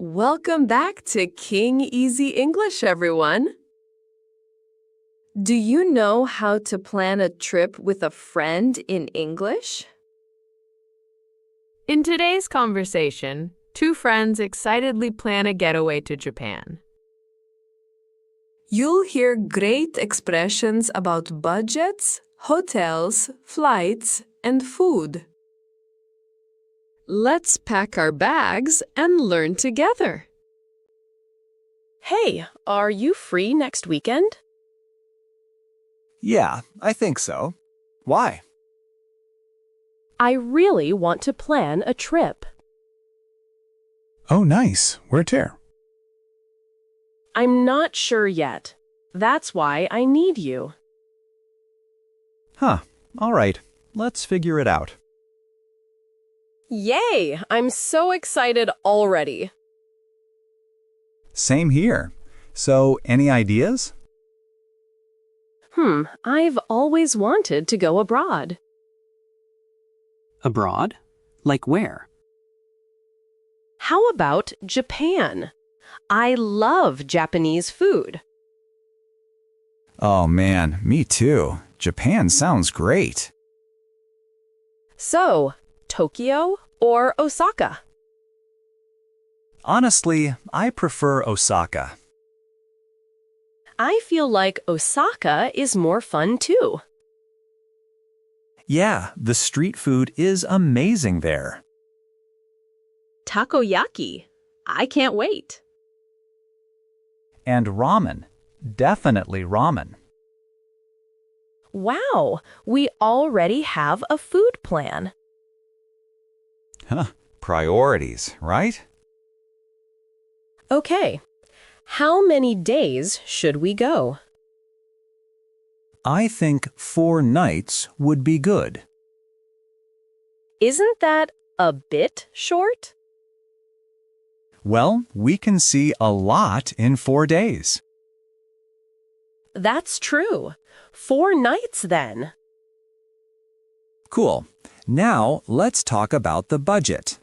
Welcome back to King Easy English, everyone. Do you know how to plan a trip with a friend in English? In today's conversation, two friends excitedly plan a getaway to Japan. You'll hear great expressions about budgets, hotels, flights, and food. Let's pack our bags and learn together. Hey, are you free next weekend? Yeah, I think so. Why? I really want to plan a trip. Oh, nice. Where to? I'm not sure yet. That's why I need you. Huh. All right. Let's figure it out. Yay! I'm so excited already. Same here. So, any ideas? I've always wanted to go abroad. Abroad? Like where? How about Japan? I love Japanese food. Oh man, me too. Japan sounds great. So, Tokyo or Osaka? Honestly, I prefer Osaka. I feel like Osaka is more fun too. Yeah, the street food is amazing there. Takoyaki. I can't wait. And ramen. Definitely ramen. Wow, we already have a food plan. Huh. Priorities, right? Okay, how many days should we go? I think 4 nights would be good. Isn't that a bit short? Well, we can see a lot in 4 days. That's true. 4 nights then. Cool. Now, let's talk about the budget.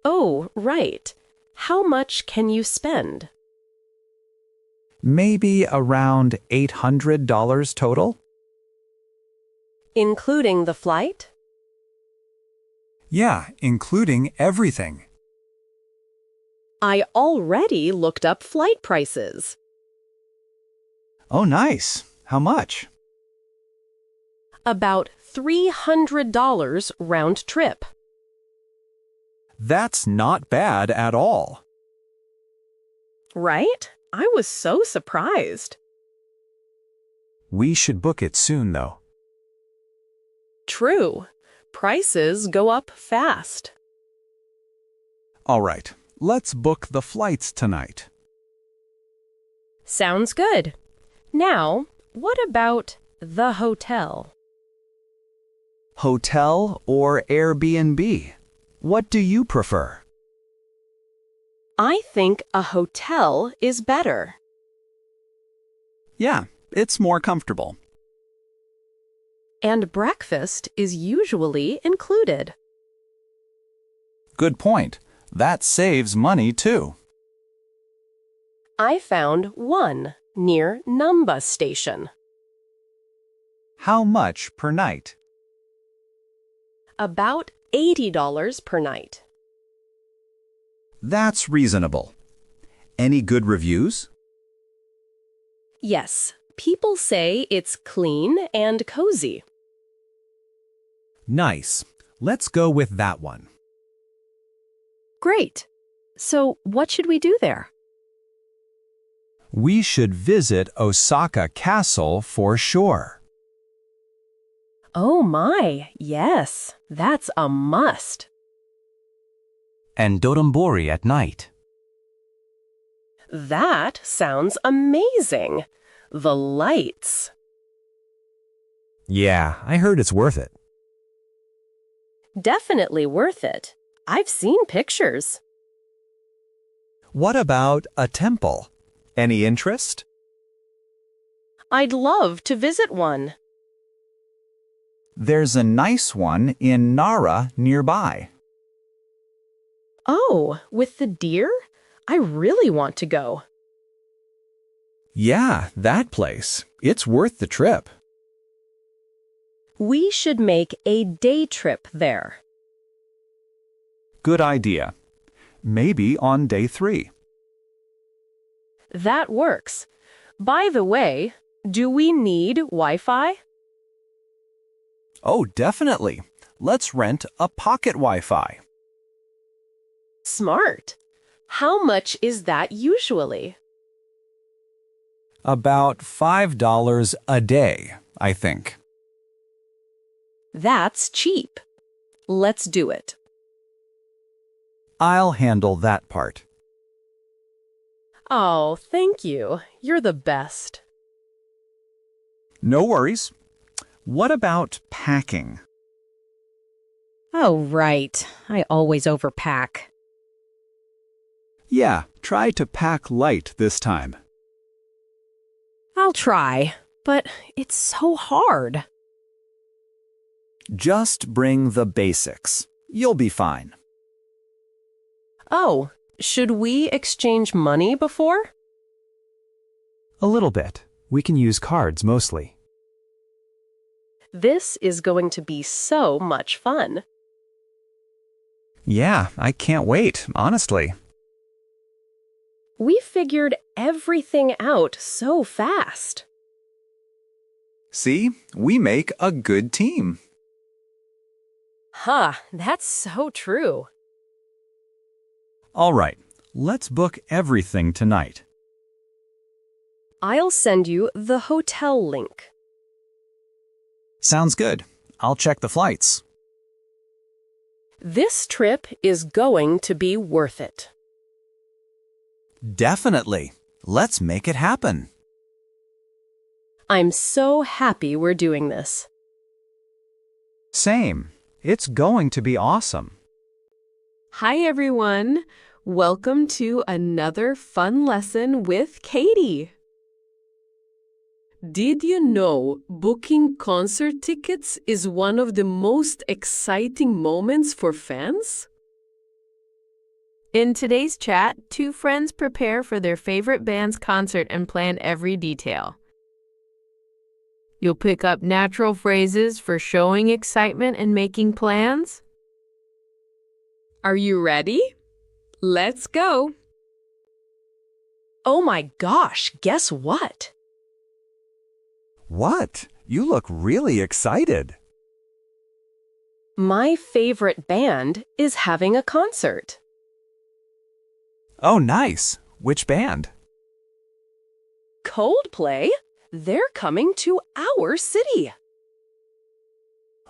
Oh, right. How much can you spend? Maybe around $800 total? Including the flight? Yeah, including everything. I already looked up flight prices. Oh, nice. How much? About $300 round trip. That's not bad at all. Right? I was so surprised. We should book it soon, though. True. Prices go up fast. All right, let's book the flights tonight. Sounds good. Now, what about the hotel? Hotel or Airbnb? What do you prefer? I think a hotel is better. Yeah, it's more comfortable. And breakfast is usually included. Good point. That saves money, too. I found one near Namba Station. How much per night? About $80 per night. That's reasonable. Any good reviews? Yes, people say it's clean and cozy. Nice. Let's go with that one. Great. So, what should we do there? We should visit Osaka Castle for sure. Oh my, yes, that's a must. And Dotonbori at night. That sounds amazing. The lights. Yeah, I heard it's worth it. Definitely worth it. I've seen pictures. What about a temple? Any interest? I'd love to visit one. There's a nice one in Nara nearby. Oh, with the deer? I really want to go. Yeah, that place. It's worth the trip. We should make a day trip there. Good idea. Maybe on day 3. That works. By the way, do we need Wi-Fi? Oh, definitely. Let's rent a pocket Wi-Fi. Smart. How much is that usually? About $5 a day, I think. That's cheap. Let's do it. I'll handle that part. Oh, thank you. You're the best. No worries. What about packing? Oh, right. I always overpack. Yeah, try to pack light this time. I'll try, but it's so hard. Just bring the basics. You'll be fine. Oh, should we exchange money before? A little bit. We can use cards mostly. This is going to be so much fun. Yeah, I can't wait, honestly. We figured everything out so fast. See, we make a good team. Huh, that's so true. All right, let's book everything tonight. I'll send you the hotel link. Sounds good. I'll check the flights. This trip is going to be worth it. Definitely. Let's make it happen. I'm so happy we're doing this. Same. It's going to be awesome. Hi, everyone. Welcome to another fun lesson with Katie. Did you know booking concert tickets is one of the most exciting moments for fans? In today's chat, 2 friends prepare for their favorite band's concert and plan every detail. You'll pick up natural phrases for showing excitement and making plans. Are you ready? Let's go. Oh my gosh, guess what? What? You look really excited. My favorite band is having a concert. Oh, nice. Which band? Coldplay? They're coming to our city.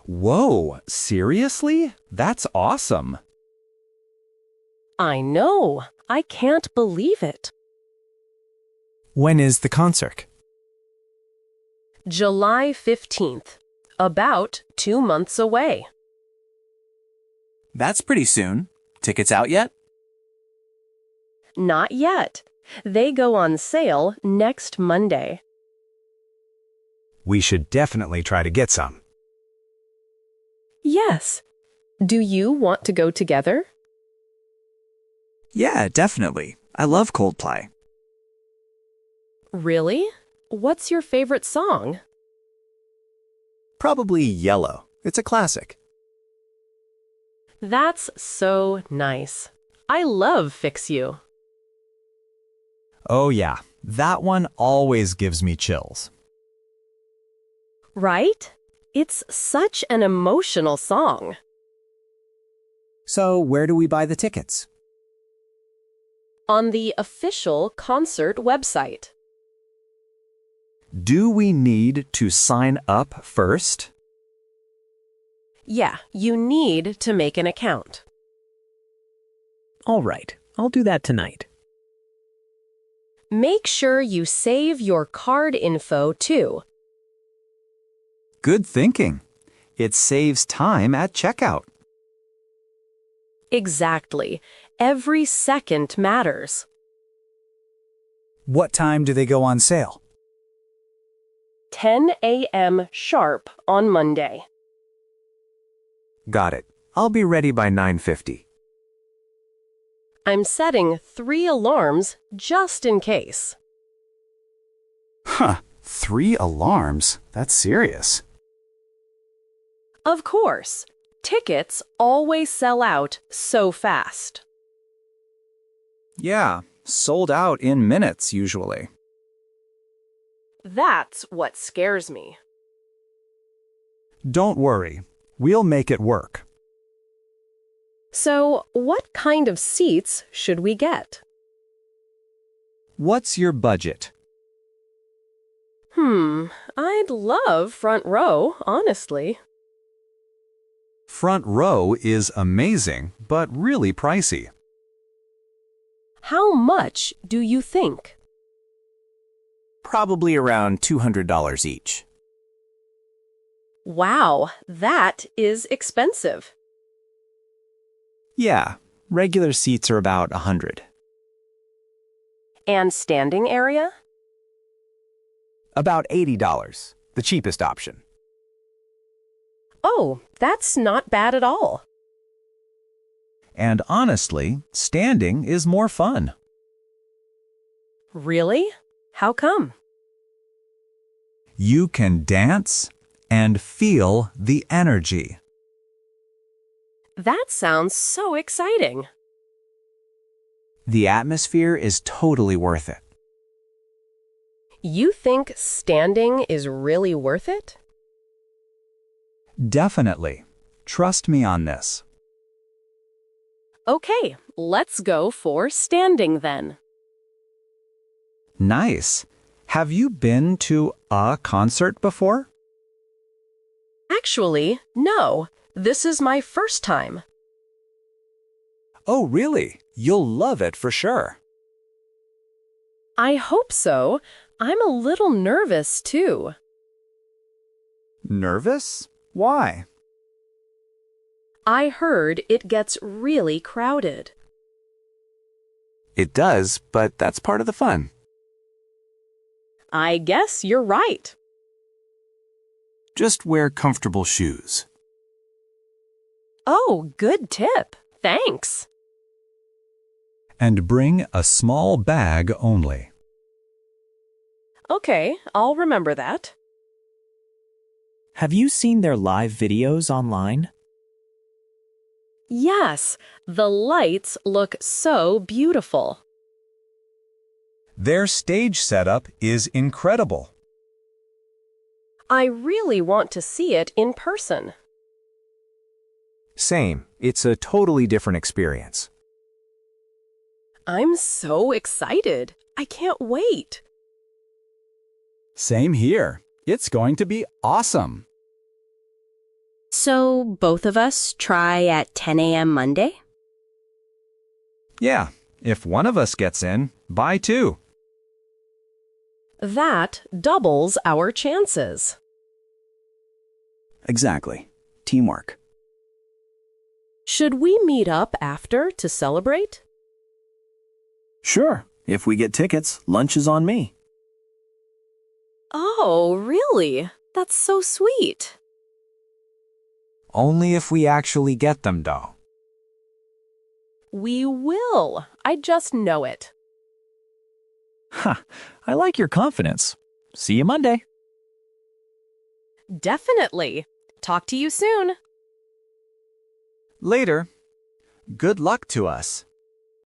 Whoa, seriously? That's awesome. I know. I can't believe it. When is the concert? July 15th. About 2 months away. That's pretty soon. Tickets out yet? Not yet. They go on sale next Monday. We should definitely try to get some. Yes. Do you want to go together? Yeah, definitely. I love Coldplay. Really? What's your favorite song? Probably Yellow. It's a classic. That's so nice. I love Fix You. Oh yeah, that one always gives me chills. Right? It's such an emotional song. So where do we buy the tickets? On the official concert website. Do we need to sign up first? Yeah, you need to make an account. All right, I'll do that tonight. Make sure you save your card info too. Good thinking. It saves time at checkout. Exactly. Every second matters. What time do they go on sale? 10 a.m. sharp on Monday. Got it. I'll be ready by 9:50. I'm setting 3 alarms just in case. Huh, 3 alarms? That's serious. Of course, tickets always sell out so fast. Yeah, sold out in minutes usually. That's what scares me. Don't worry, we'll make it work. So, what kind of seats should we get? What's your budget? I'd love front row, honestly. Front row is amazing, but really pricey. How much do you think? Probably around $200 each. Wow, that is expensive. Yeah, regular seats are about 100. And standing area? About $80, the cheapest option. Oh, that's not bad at all. And honestly, standing is more fun. Really? How come? You can dance and feel the energy. That sounds so exciting. The atmosphere is totally worth it. You think standing is really worth it? Definitely. Trust me on this. Okay, let's go for standing then. Nice. Have you been to a concert before? Actually, no. This is my first time. Oh, really? You'll love it for sure. I hope so. I'm a little nervous too. Nervous? Why? I heard it gets really crowded. It does, but that's part of the fun. I guess you're right. Just wear comfortable shoes. Oh, good tip. Thanks. And bring a small bag only. Okay, I'll remember that. Have you seen their live videos online? Yes, the lights look so beautiful. Their stage setup is incredible. I really want to see it in person. Same. It's a totally different experience. I'm so excited. I can't wait. Same here. It's going to be awesome. So, both of us try at 10 a.m. Monday? Yeah, if one of us gets in, buy two. That doubles our chances. Exactly. Teamwork. Should we meet up after to celebrate? Sure. If we get tickets, lunch is on me. Oh, really? That's so sweet. Only if we actually get them, though. We will. I just know it. Ha! I like your confidence. See you Monday. Definitely. Talk to you soon. Later. Good luck to us.